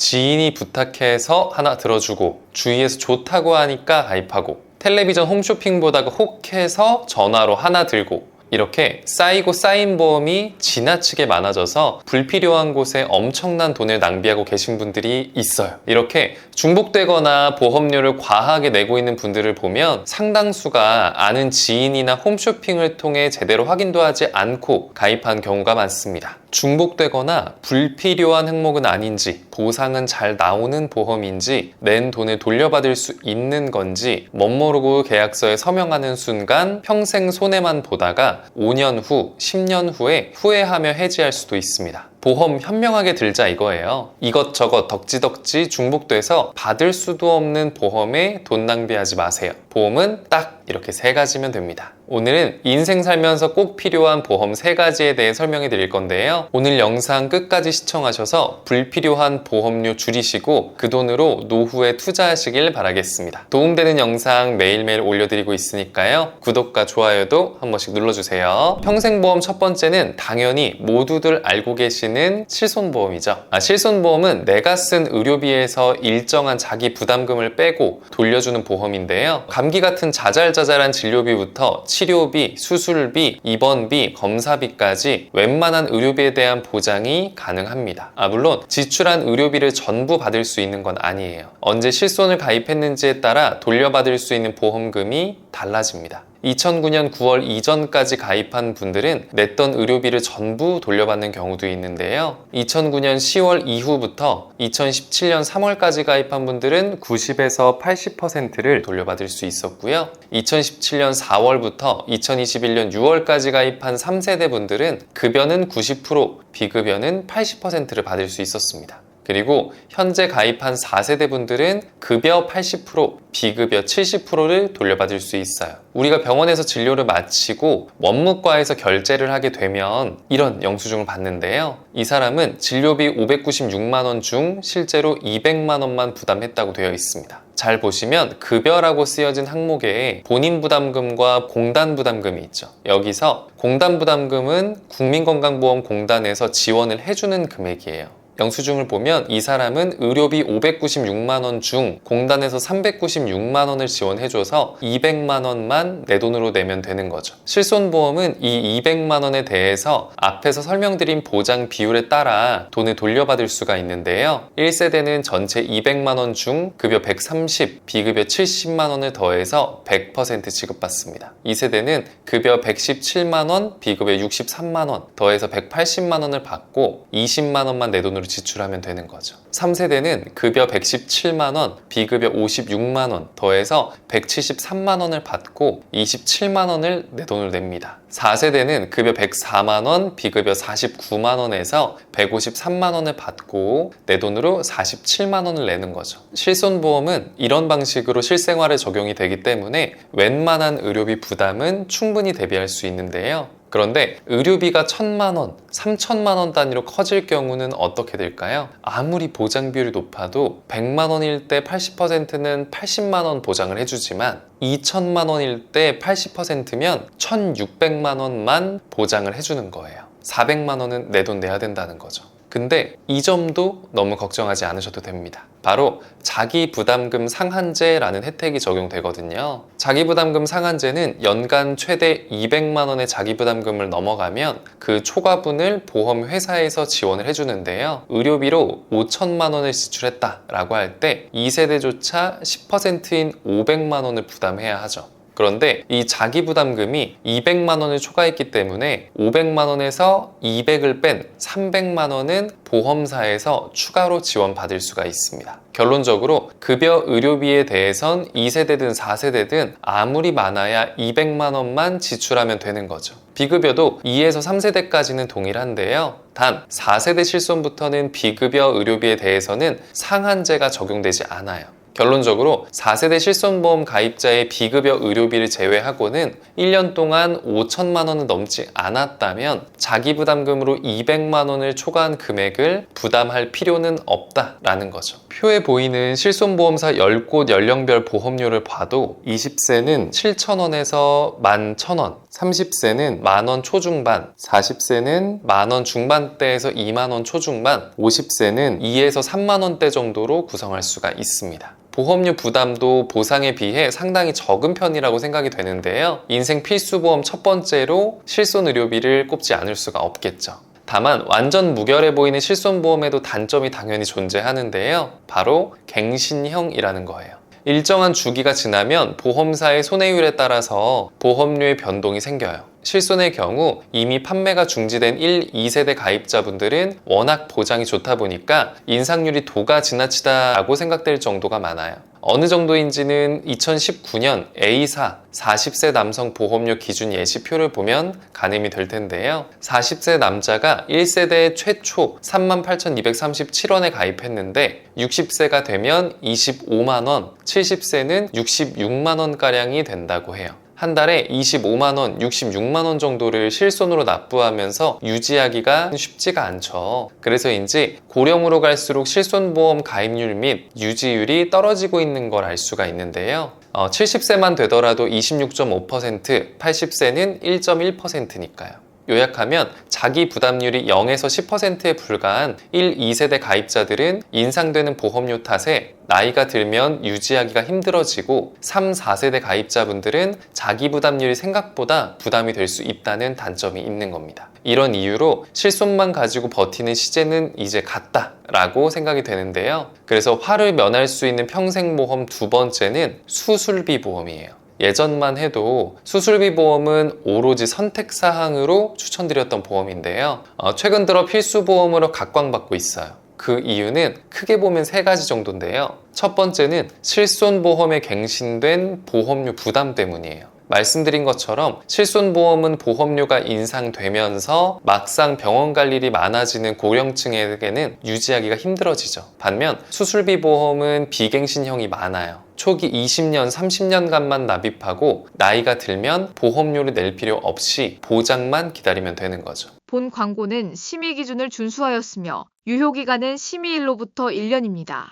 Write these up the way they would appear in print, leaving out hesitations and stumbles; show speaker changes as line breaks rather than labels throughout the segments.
지인이 부탁해서 하나 들어주고 주위에서 좋다고 하니까 가입하고 텔레비전 홈쇼핑 보다가 혹해서 전화로 하나 들고 이렇게 쌓이고 쌓인 보험이 지나치게 많아져서 불필요한 곳에 엄청난 돈을 낭비하고 계신 분들이 있어요. 이렇게 중복되거나 보험료를 과하게 내고 있는 분들을 보면 상당수가 아는 지인이나 홈쇼핑을 통해 제대로 확인도 하지 않고 가입한 경우가 많습니다. 중복되거나 불필요한 항목은 아닌지, 보상은 잘 나오는 보험인지, 낸 돈을 돌려받을 수 있는 건지 멋모르고 계약서에 서명하는 순간 평생 손해만 보다가 5년 후, 10년 후에 후회하며 해지할 수도 있습니다. 보험 현명하게 들자 이거예요. 이것저것 덕지덕지 중복돼서 받을 수도 없는 보험에 돈 낭비하지 마세요. 보험은 딱 이렇게 3가지면 됩니다. 오늘은 인생 살면서 꼭 필요한 보험 3가지에 대해 설명해 드릴 건데요. 오늘 영상 끝까지 시청하셔서 불필요한 보험료 줄이시고 그 돈으로 노후에 투자하시길 바라겠습니다. 도움되는 영상 매일매일 올려드리고 있으니까요. 구독과 좋아요도 한 번씩 눌러주세요. 평생보험 첫 번째는 당연히 모두들 알고 계시는 실손보험이죠. 실손보험은 내가 쓴 의료비에서 일정한 자기 부담금을 빼고 돌려주는 보험인데요. 감기 같은 자잘자잘한 진료비부터 치료비, 수술비, 입원비, 검사비까지 웬만한 의료비에 대한 보장이 가능합니다. 물론 지출한 의료비를 전부 받을 수 있는 건 아니에요. 언제 실손을 가입했는지에 따라 돌려받을 수 있는 보험금이 달라집니다. 2009년 9월 이전까지 가입한 분들은 냈던 의료비를 전부 돌려받는 경우도 있는데요. 2009년 10월 이후부터 2017년 3월까지 가입한 분들은 90에서 80%를 돌려받을 수 있었고요. 2017년 4월부터 2021년 6월까지 가입한 3세대 분들은 급여는 90%, 비급여는 80%를 받을 수 있었습니다. 그리고 현재 가입한 4세대 분들은 급여 80%, 비급여 70%를 돌려받을 수 있어요. 우리가 병원에서 진료를 마치고 원무과에서 결제를 하게 되면 이런 영수증을 받는데요. 이 사람은 진료비 596만 원 중 실제로 200만 원만 부담했다고 되어 있습니다. 잘 보시면 급여라고 쓰여진 항목에 본인 부담금과 공단 부담금이 있죠. 여기서 공단 부담금은 국민건강보험공단에서 지원을 해주는 금액이에요. 영수증을 보면 이 사람은 의료비 596만 원 중 공단에서 396만 원을 지원해줘서 200만 원만 내 돈으로 내면 되는 거죠. 실손보험은 이 200만 원에 대해서 앞에서 설명드린 보장 비율에 따라 돈을 돌려받을 수가 있는데요. 1세대는 전체 200만 원 중 급여 130, 비급여 70만 원을 더해서 100% 지급받습니다. 2세대는 급여 117만 원, 비급여 63만 원 더해서 180만 원을 받고 20만 원만 내 돈으로 지출하면 되는 거죠. 3세대는 급여 117만 원, 비급여 56만 원 더해서 173만 원을 받고 27만 원을 내 돈으로 냅니다. 4세대는 급여 104만 원, 비급여 49만 원에서 153만 원을 받고 내 돈으로 47만 원을 내는 거죠. 실손보험은 이런 방식으로 실생활에 적용이 되기 때문에 웬만한 의료비 부담은 충분히 대비할 수 있는데요. 그런데 의료비가 1,000만 원, 3,000만 원 단위로 커질 경우는 어떻게 될까요? 아무리 보장 비율이 높아도 100만 원일 때 80%는 80만 원 보장을 해주지만 2,000만 원일 때 80%면 1,600만 원만 보장을 해주는 거예요. 400만 원은 내 돈 내야 된다는 거죠. 근데 이 점도 너무 걱정하지 않으셔도 됩니다. 바로 자기부담금 상한제라는 혜택이 적용되거든요. 자기부담금 상한제는 연간 최대 200만 원의 자기부담금을 넘어가면 그 초과분을 보험회사에서 지원을 해주는데요. 의료비로 5천만 원을 지출했다라고 할 때 2세대조차 10%인 500만 원을 부담해야 하죠. 그런데 이 자기부담금이 200만 원을 초과했기 때문에 500만 원에서 200을 뺀 300만 원은 보험사에서 추가로 지원받을 수가 있습니다. 결론적으로 급여 의료비에 대해선 2세대든 4세대든 아무리 많아야 200만 원만 지출하면 되는 거죠. 비급여도 2에서 3세대까지는 동일한데요. 단 4세대 실손부터는 비급여 의료비에 대해서는 상한제가 적용되지 않아요. 결론적으로 4세대 실손보험 가입자의 비급여 의료비를 제외하고는 1년 동안 5천만 원은 넘지 않았다면 자기부담금으로 200만 원을 초과한 금액을 부담할 필요는 없다라는 거죠. 표에 보이는 실손보험사 10곳 연령별 보험료를 봐도 20세는 7,000원에서 11,000원, 30세는 만원 초중반, 40세는 만원 중반대에서 2만원 초중반, 50세는 2에서 3만원대 정도로 구성할 수가 있습니다. 보험료 부담도 보상에 비해 상당히 적은 편이라고 생각이 되는데요. 인생 필수보험 첫 번째로 실손의료비를 꼽지 않을 수가 없겠죠. 다만 완전 무결해 보이는 실손보험에도 단점이 당연히 존재하는데요. 바로 갱신형이라는 거예요. 일정한 주기가 지나면 보험사의 손해율에 따라서 보험료의 변동이 생겨요. 실손의 경우 이미 판매가 중지된 1, 2세대 가입자분들은 워낙 보장이 좋다 보니까 인상률이 도가 지나치다라고 생각될 정도가 많아요. 어느 정도인지는 2019년 A사 40세 남성 보험료 기준 예시표를 보면 가늠이 될 텐데요. 40세 남자가 1세대에 최초 38,237원에 가입했는데 60세가 되면 25만원, 70세는 66만원가량이 된다고 해요. 한 달에 25만원, 66만원 정도를 실손으로 납부하면서 유지하기가 쉽지가 않죠. 그래서인지 고령으로 갈수록 실손보험 가입률 및 유지율이 떨어지고 있는 걸 알 수가 있는데요. 70세만 되더라도 26.5%, 80세는 1.1%니까요. 요약하면 자기 부담률이 0에서 10%에 불과한 1, 2세대 가입자들은 인상되는 보험료 탓에 나이가 들면 유지하기가 힘들어지고 3, 4세대 가입자분들은 자기 부담률이 생각보다 부담이 될 수 있다는 단점이 있는 겁니다. 이런 이유로 실손만 가지고 버티는 시제는 이제 갔다 라고 생각이 되는데요. 그래서 화를 면할 수 있는 평생보험 두 번째는 수술비 보험이에요. 예전만 해도 수술비 보험은 오로지 선택사항으로 추천드렸던 보험인데요. 최근 들어 필수보험으로 각광받고 있어요. 그 이유는 크게 보면 세 가지 정도인데요. 첫 번째는 실손보험에 갱신된 보험료 부담 때문이에요. 말씀드린 것처럼 실손보험은 보험료가 인상되면서 막상 병원 갈 일이 많아지는 고령층에게는 유지하기가 힘들어지죠. 반면 수술비 보험은 비갱신형이 많아요. 초기 20년, 30년간만 납입하고 나이가 들면 보험료를 낼 필요 없이 보장만 기다리면 되는 거죠.
본 광고는 심의 기준을 준수하였으며 유효기간은 심의일로부터 1년입니다.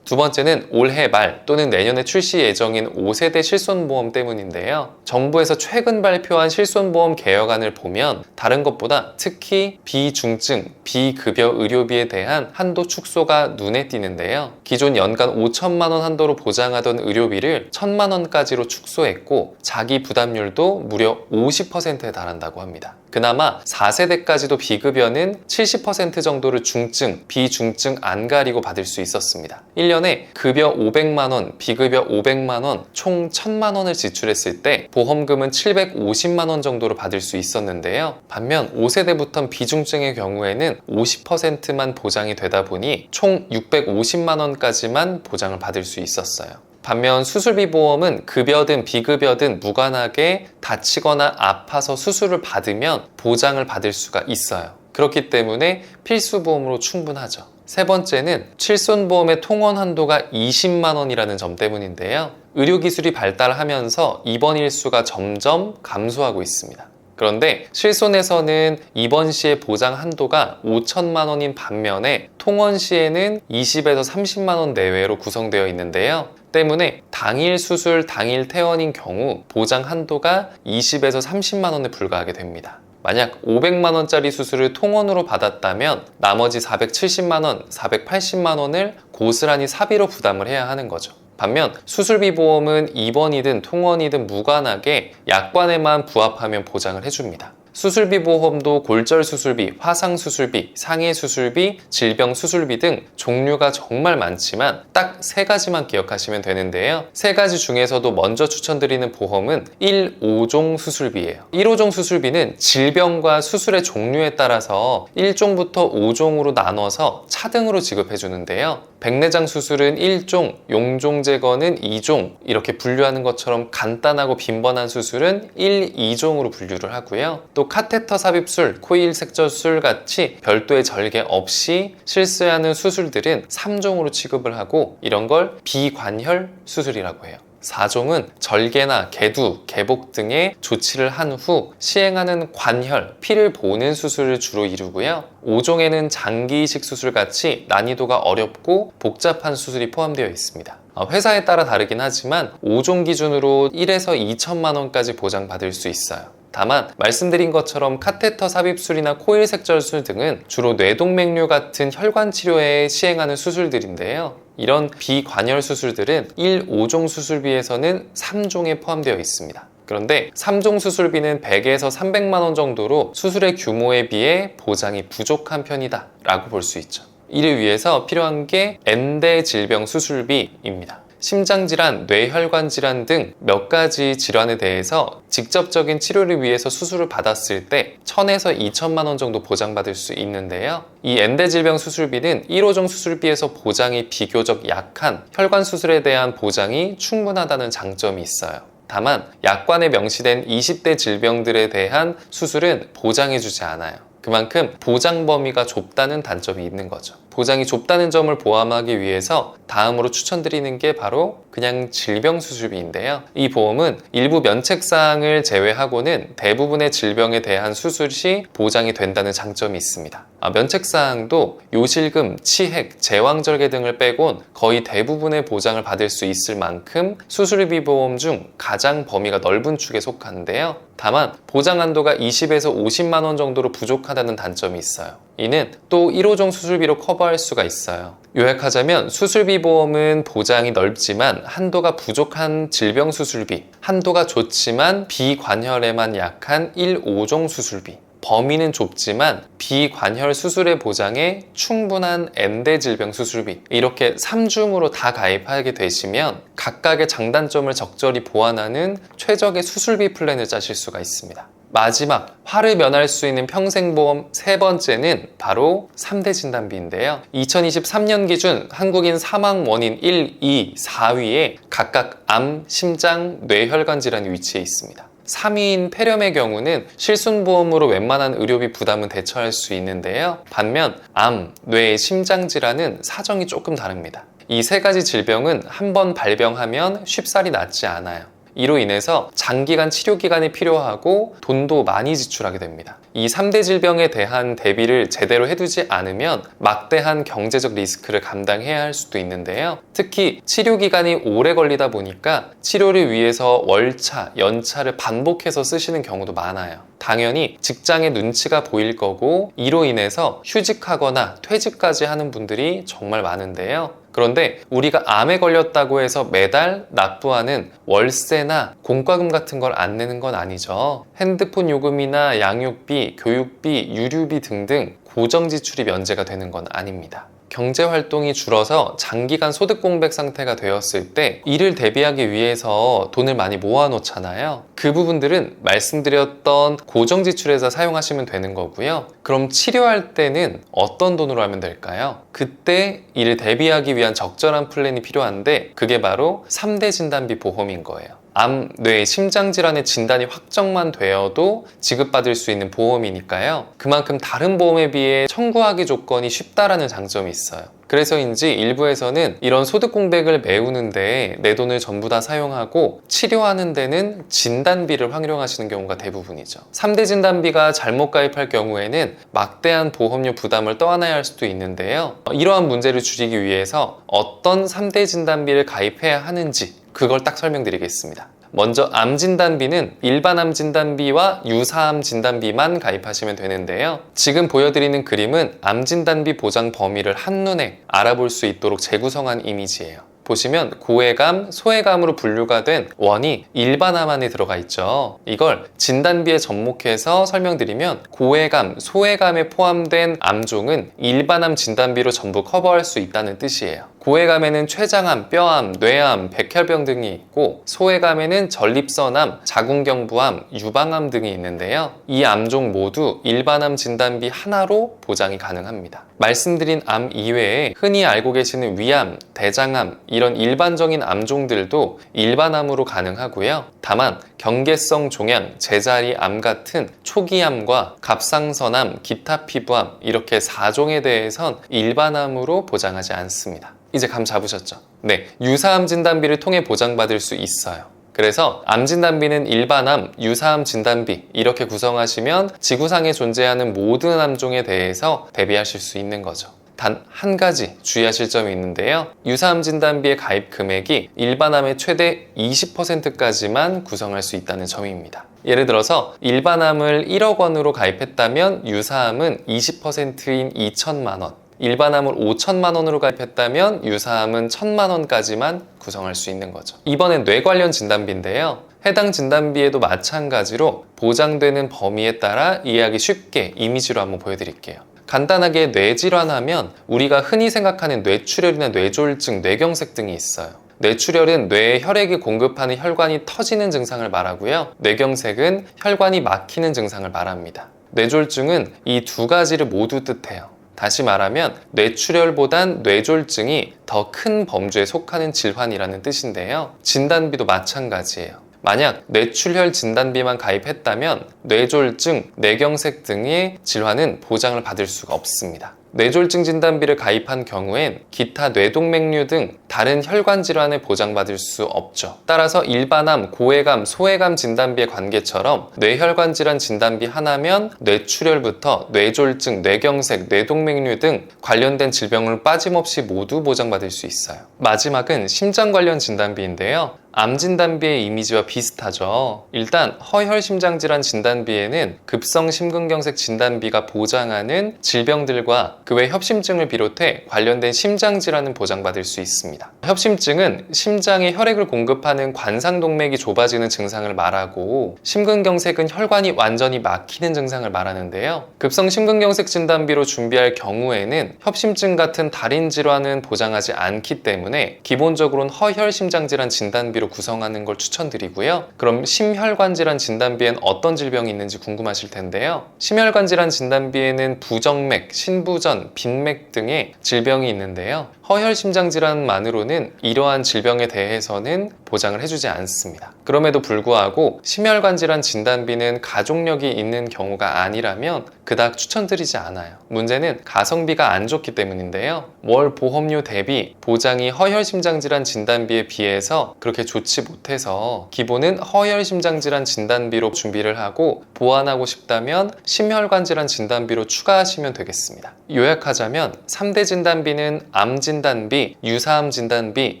두 번째는 올해 말 또는 내년에 출시 예정인 5세대 실손보험 때문인데요. 정부에서 최근 발표한 실손보험 개혁안을 보면 다른 것보다 특히 비중증, 비급여 의료비에 대한 한도 축소가 눈에 띄는데요. 기존 연간 5천만 원 한도로 보장하던 의료비를 1,000만 원까지로 축소했고 자기 부담률도 무려 50%에 달한다고 합니다. 그나마 4세대까지도 비급여는 70% 정도를 중증, 비중증 안 가리고 받을 수 있었습니다. 1년에 급여 500만원, 비급여 500만원, 총 1000만원을 지출했을 때 보험금은 750만원 정도로 받을 수 있었는데요. 반면 5세대부터는 비중증의 경우에는 50%만 보장이 되다 보니 총 650만원까지만 보장을 받을 수 있었어요. 반면 수술비 보험은 급여든 비급여든 무관하게 다치거나 아파서 수술을 받으면 보장을 받을 수가 있어요. 그렇기 때문에 필수보험으로 충분하죠. 세 번째는 실손보험의 통원 한도가 20만 원이라는 점 때문인데요. 의료기술이 발달하면서 입원 일수가 점점 감소하고 있습니다. 그런데 실손에서는 입원 시의 보장 한도가 5천만 원인 반면에 통원 시에는 20에서 30만 원 내외로 구성되어 있는데요. 때문에 당일 수술, 당일 퇴원인 경우 보장 한도가 20에서 30만 원에 불과하게 됩니다. 만약 500만 원짜리 수술을 통원으로 받았다면 나머지 470만 원, 480만 원을 고스란히 사비로 부담을 해야 하는 거죠. 반면 수술비 보험은 입원이든 통원이든 무관하게 약관에만 부합하면 보장을 해줍니다. 수술비 보험도 골절 수술비, 화상 수술비, 상해 수술비, 질병 수술비 등 종류가 정말 많지만 딱 세 가지만 기억하시면 되는데요. 세 가지 중에서도 먼저 추천드리는 보험은 1,5종 수술비예요. 1,5종 수술비는 질병과 수술의 종류에 따라서 1종부터 5종으로 나눠서 차등으로 지급해 주는데요. 백내장 수술은 1종, 용종 제거는 2종 이렇게 분류하는 것처럼 간단하고 빈번한 수술은 1, 2종으로 분류를 하고요. 또 카테터 삽입술, 코일 색저술 같이 별도의 절개 없이 실시하는 수술들은 3종으로 취급을 하고 이런 걸 비관혈 수술이라고 해요. 4종은 절개나 개두, 개복 등의 조치를 한 후 시행하는 관혈, 피를 보는 수술을 주로 이루고요. 5종에는 장기 이식 수술 같이 난이도가 어렵고 복잡한 수술이 포함되어 있습니다. 회사에 따라 다르긴 하지만 5종 기준으로 1에서 2천만 원까지 보장받을 수 있어요. 다만 말씀드린 것처럼 카테터 삽입술이나 코일 색절술 등은 주로 뇌동맥류 같은 혈관 치료에 시행하는 수술들인데요. 이런 비관혈 수술들은 1, 5종 수술비에서는 3종에 포함되어 있습니다. 그런데 3종 수술비는 100에서 300만 원 정도로 수술의 규모에 비해 보장이 부족한 편이다 라고 볼 수 있죠. 이를 위해서 필요한 게 엔대 질병 수술비입니다. 심장질환, 뇌혈관 질환 등 몇 가지 질환에 대해서 직접적인 치료를 위해서 수술을 받았을 때 1000에서 2000만 원 정도 보장받을 수 있는데요. 이 엔대 질병 수술비는 1호종 수술비에서 보장이 비교적 약한 혈관 수술에 대한 보장이 충분하다는 장점이 있어요. 다만 약관에 명시된 20대 질병들에 대한 수술은 보장해주지 않아요. 그만큼 보장 범위가 좁다는 단점이 있는 거죠. 보장이 좁다는 점을 보완하기 위해서 다음으로 추천드리는 게 바로 그냥 질병 수술비인데요. 이 보험은 일부 면책사항을 제외하고는 대부분의 질병에 대한 수술 시 보장이 된다는 장점이 있습니다. 면책사항도 요실금, 치핵, 제왕절개 등을 빼곤 거의 대부분의 보장을 받을 수 있을 만큼 수술비 보험 중 가장 범위가 넓은 축에 속하는데요. 다만 보장 한도가 20에서 50만 원 정도로 부족하다는 단점이 있어요. 이는 또 1호종 수술비로 커버할 수가 있어요. 요약하자면 수술비 보험은 보장이 넓지만 한도가 부족한 질병 수술비, 한도가 좋지만 비관혈에만 약한 1, 5종 수술비, 범위는 좁지만 비관혈 수술의 보장에 충분한 엔대 질병 수술비, 이렇게 3중으로 다 가입하게 되시면 각각의 장단점을 적절히 보완하는 최적의 수술비 플랜을 짜실 수가 있습니다. 마지막, 화를 면할 수 있는 평생보험 세 번째는 바로 3대 진단비인데요. 2023년 기준 한국인 사망 원인 1, 2, 4위에 각각 암, 심장, 뇌혈관 질환이 위치해 있습니다. 3위인 폐렴의 경우는 실손보험으로 웬만한 의료비 부담은 대처할 수 있는데요. 반면 암, 뇌, 심장 질환은 사정이 조금 다릅니다. 이 세 가지 질병은 한 번 발병하면 쉽사리 낫지 않아요. 이로 인해서 장기간 치료기간이 필요하고 돈도 많이 지출하게 됩니다. 이 3대 질병에 대한 대비를 제대로 해두지 않으면 막대한 경제적 리스크를 감당해야 할 수도 있는데요. 특히 치료기간이 오래 걸리다 보니까 치료를 위해서 월차, 연차를 반복해서 쓰시는 경우도 많아요. 당연히 직장에 눈치가 보일 거고 이로 인해서 휴직하거나 퇴직까지 하는 분들이 정말 많은데요. 그런데 우리가 암에 걸렸다고 해서 매달 납부하는 월세나 공과금 같은 걸 안 내는 건 아니죠. 핸드폰 요금이나 양육비, 교육비, 유류비 등등 고정 지출이 면제가 되는 건 아닙니다. 경제 활동이 줄어서 장기간 소득 공백 상태가 되었을 때 이를 대비하기 위해서 돈을 많이 모아 놓잖아요. 그 부분들은 말씀드렸던 고정 지출에서 사용하시면 되는 거고요. 그럼 치료할 때는 어떤 돈으로 하면 될까요? 그때 이를 대비하기 위한 적절한 플랜이 필요한데 그게 바로 3대 진단비 보험인 거예요. 암, 뇌, 심장질환의 진단이 확정만 되어도 지급받을 수 있는 보험이니까요. 그만큼 다른 보험에 비해 청구하기 조건이 쉽다라는 장점이 있어요. 그래서인지 일부에서는 이런 소득 공백을 메우는데 내 돈을 전부 다 사용하고 치료하는 데는 진단비를 활용하시는 경우가 대부분이죠. 3대 진단비가 잘못 가입할 경우에는 막대한 보험료 부담을 떠안아야 할 수도 있는데요. 이러한 문제를 줄이기 위해서 어떤 3대 진단비를 가입해야 하는지 그걸 딱 설명드리겠습니다. 먼저 암 진단비는 일반 암 진단비와 유사암 진단비만 가입하시면 되는데요. 지금 보여드리는 그림은 암 진단비 보장 범위를 한눈에 알아볼 수 있도록 재구성한 이미지예요. 보시면 고해감, 소해감으로 분류가 된 원이 일반암 안에 들어가 있죠. 이걸 진단비에 접목해서 설명드리면 고해감, 소해감에 포함된 암종은 일반암 진단비로 전부 커버할 수 있다는 뜻이에요. 고해감에는 췌장암, 뼈암, 뇌암, 백혈병 등이 있고 소해감에는 전립선암, 자궁경부암, 유방암 등이 있는데요. 이 암종 모두 일반암 진단비 하나로 보장이 가능합니다. 말씀드린 암 이외에 흔히 알고 계시는 위암, 대장암 이런 일반적인 암종들도 일반암으로 가능하고요. 다만 경계성 종양, 제자리암 같은 초기암과 갑상선암, 기타 피부암 이렇게 4종에 대해선 일반암으로 보장하지 않습니다. 이제 감 잡으셨죠? 네, 유사암 진단비를 통해 보장받을 수 있어요. 그래서 암 진단비는 일반암, 유사암 진단비 이렇게 구성하시면 지구상에 존재하는 모든 암종에 대해서 대비하실 수 있는 거죠. 단 한 가지 주의하실 점이 있는데요. 유사암 진단비의 가입 금액이 일반암의 최대 20%까지만 구성할 수 있다는 점입니다. 예를 들어서 일반암을 1억 원으로 가입했다면 유사암은 20%인 2천만 원, 일반암을 5천만 원으로 가입했다면 유사암은 1천만 원까지만 구성할 수 있는 거죠. 이번엔 뇌 관련 진단비인데요. 해당 진단비에도 마찬가지로 보장되는 범위에 따라 이해하기 쉽게 이미지로 한번 보여드릴게요. 간단하게 뇌질환하면 우리가 흔히 생각하는 뇌출혈이나 뇌졸중, 뇌경색 등이 있어요. 뇌출혈은 뇌에 혈액이 공급하는 혈관이 터지는 증상을 말하고요. 뇌경색은 혈관이 막히는 증상을 말합니다. 뇌졸중은 이 두 가지를 모두 뜻해요. 다시 말하면 뇌출혈보단 뇌졸중이 더 큰 범주에 속하는 질환이라는 뜻인데요. 진단비도 마찬가지예요. 만약 뇌출혈 진단비만 가입했다면 뇌졸중, 뇌경색 등의 질환은 보장을 받을 수가 없습니다. 뇌졸중 진단비를 가입한 경우엔 기타 뇌동맥류 등 다른 혈관 질환을 보장받을 수 없죠. 따라서 일반암, 고해감, 소해감 진단비의 관계처럼 뇌혈관 질환 진단비 하나면 뇌출혈부터 뇌졸중, 뇌경색, 뇌동맥류 등 관련된 질병을 빠짐없이 모두 보장받을 수 있어요. 마지막은 심장 관련 진단비인데요. 암 진단비의 이미지와 비슷하죠. 일단 허혈심장질환 진단비에는 급성심근경색 진단비가 보장하는 질병들과 그 외 협심증을 비롯해 관련된 심장질환은 보장받을 수 있습니다. 협심증은 심장에 혈액을 공급하는 관상동맥이 좁아지는 증상을 말하고, 심근경색은 혈관이 완전히 막히는 증상을 말하는데요. 급성심근경색 진단비로 준비할 경우에는 협심증 같은 다른 질환은 보장하지 않기 때문에 기본적으로는 허혈심장질환 진단비로 구성하는 걸 추천드리고요. 그럼 심혈관질환 진단비엔 어떤 질병이 있는지 궁금하실 텐데요. 심혈관질환 진단비에는 부정맥, 신부전, 빈맥 등의 질병이 있는데요. 허혈심장질환만으로는 이러한 질병에 대해서는 보장을 해주지 않습니다. 그럼에도 불구하고 심혈관질환 진단비는 가족력이 있는 경우가 아니라면 그닥 추천드리지 않아요. 문제는 가성비가 안 좋기 때문인데요. 월 보험료 대비 보장이 허혈심장질환 진단비에 비해서 그렇게 좋지 못해서 기본은 허혈심장질환 진단비로 준비를 하고, 보완하고 싶다면 심혈관질환 진단비로 추가하시면 되겠습니다. 요약하자면 3대 진단비는 암 진단비, 유사암 진단비,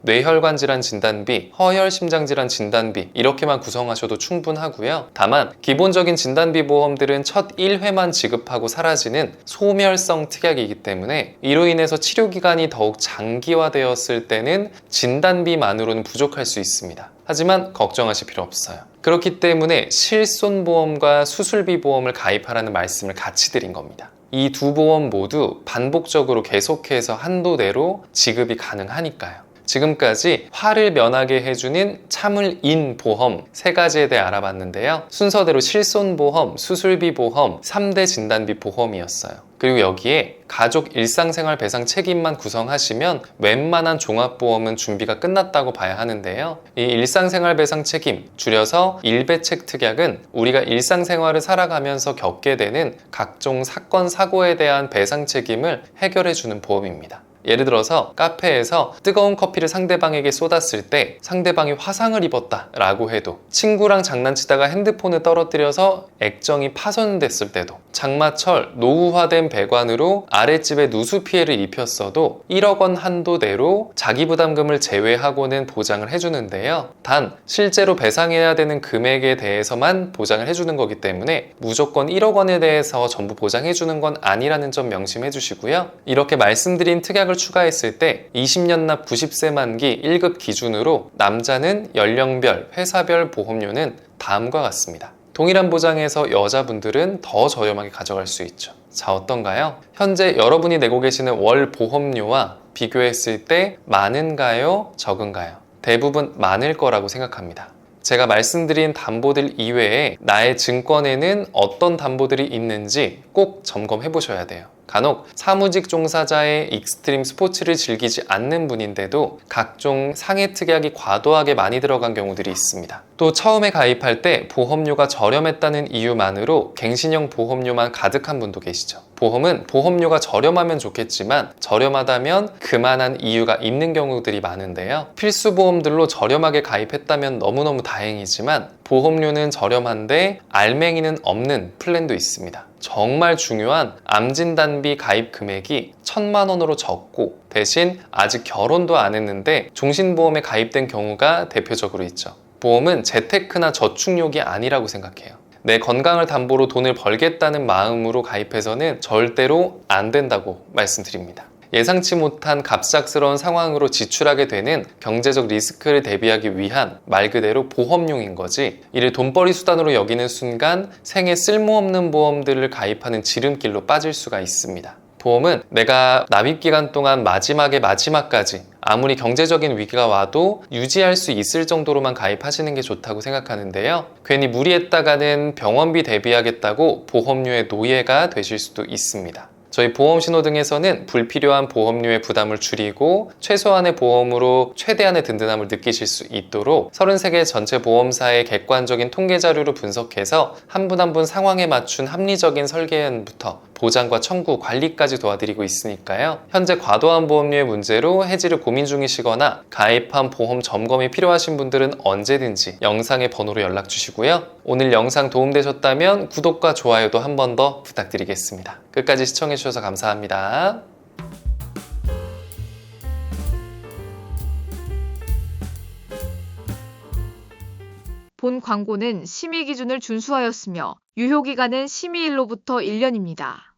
뇌혈관 질환 진단비, 허혈심장질환 진단비 이렇게만 구성하셔도 충분하고요. 다만 기본적인 진단비 보험들은 첫 1회만 지급하고 사라지는 소멸성 특약이기 때문에 이로 인해서 치료기간이 더욱 장기화되었을 때는 진단비만으로는 부족할 수 있습니다. 하지만 걱정하실 필요 없어요. 그렇기 때문에 실손보험과 수술비 보험을 가입하라는 말씀을 같이 드린 겁니다. 이 두 보험 모두 반복적으로 계속해서 한도대로 지급이 가능하니까요. 지금까지 화를 면하게 해주는 참을인 보험 3가지에 대해 알아봤는데요. 순서대로 실손보험, 수술비 보험, 3대 진단비 보험이었어요. 그리고 여기에 가족 일상생활 배상 책임만 구성하시면 웬만한 종합보험은 준비가 끝났다고 봐야 하는데요. 이 일상생활 배상 책임, 줄여서 일배책 특약은 우리가 일상생활을 살아가면서 겪게 되는 각종 사건, 사고에 대한 배상 책임을 해결해주는 보험입니다. 예를 들어서 카페에서 뜨거운 커피를 상대방에게 쏟았을 때 상대방이 화상을 입었다 라고 해도, 친구랑 장난치다가 핸드폰을 떨어뜨려서 액정이 파손됐을 때도, 장마철 노후화된 배관으로 아랫집에 누수 피해를 입혔어도 1억 원 한도대로 자기부담금을 제외하고는 보장을 해주는데요. 단 실제로 배상해야 되는 금액에 대해서만 보장을 해주는 거기 때문에 무조건 1억 원에 대해서 전부 보장해주는 건 아니라는 점 명심해 주시고요. 이렇게 말씀드린 특약을 추가했을 때 20년 납 90세 만기 1급 기준으로 남자는 연령별, 회사별 보험료는 다음과 같습니다. 동일한 보장에서 여자분들은 더 저렴하게 가져갈 수 있죠. 자, 어떤가요? 현재 여러분이 내고 계시는 월 보험료와 비교했을 때 많은가요? 적은가요? 대부분 많을 거라고 생각합니다. 제가 말씀드린 담보들 이외에 나의 증권에는 어떤 담보들이 있는지 꼭 점검해 보셔야 돼요. 간혹 사무직 종사자의 익스트림 스포츠를 즐기지 않는 분인데도 각종 상해 특약이 과도하게 많이 들어간 경우들이 있습니다. 또 처음에 가입할 때 보험료가 저렴했다는 이유만으로 갱신형 보험료만 가득한 분도 계시죠. 보험은 보험료가 저렴하면 좋겠지만 저렴하다면 그만한 이유가 있는 경우들이 많은데요. 필수 보험들로 저렴하게 가입했다면 너무너무 다행이지만 보험료는 저렴한데 알맹이는 없는 플랜도 있습니다. 정말 중요한 암진단비 가입 금액이 1,000만 원으로 적고 대신 아직 결혼도 안 했는데 종신보험에 가입된 경우가 대표적으로 있죠. 보험은 재테크나 저축용이 아니라고 생각해요. 내 건강을 담보로 돈을 벌겠다는 마음으로 가입해서는 절대로 안 된다고 말씀드립니다. 예상치 못한 갑작스러운 상황으로 지출하게 되는 경제적 리스크를 대비하기 위한 말 그대로 보험용인 거지, 이를 돈벌이 수단으로 여기는 순간 생애 쓸모없는 보험들을 가입하는 지름길로 빠질 수가 있습니다. 보험은 내가 납입기간 동안 마지막까지 아무리 경제적인 위기가 와도 유지할 수 있을 정도로만 가입하시는 게 좋다고 생각하는데요. 괜히 무리했다가는 병원비 대비하겠다고 보험료의 노예가 되실 수도 있습니다. 저희 보험신호등에서는 불필요한 보험료의 부담을 줄이고 최소한의 보험으로 최대한의 든든함을 느끼실 수 있도록 33개 전체 보험사의 객관적인 통계 자료를 분석해서 한 분 한 분 상황에 맞춘 합리적인 설계안부터 보장과 청구, 관리까지 도와드리고 있으니까요. 현재 과도한 보험료의 문제로 해지를 고민 중이시거나 가입한 보험 점검이 필요하신 분들은 언제든지 영상의 번호로 연락 주시고요. 오늘 영상 도움되셨다면 구독과 좋아요도 한 번 더 부탁드리겠습니다. 끝까지 시청해주셔서 감사합니다.
본 광고는 심의 기준을 준수하였으며 유효기간은 심의일로부터 1년입니다.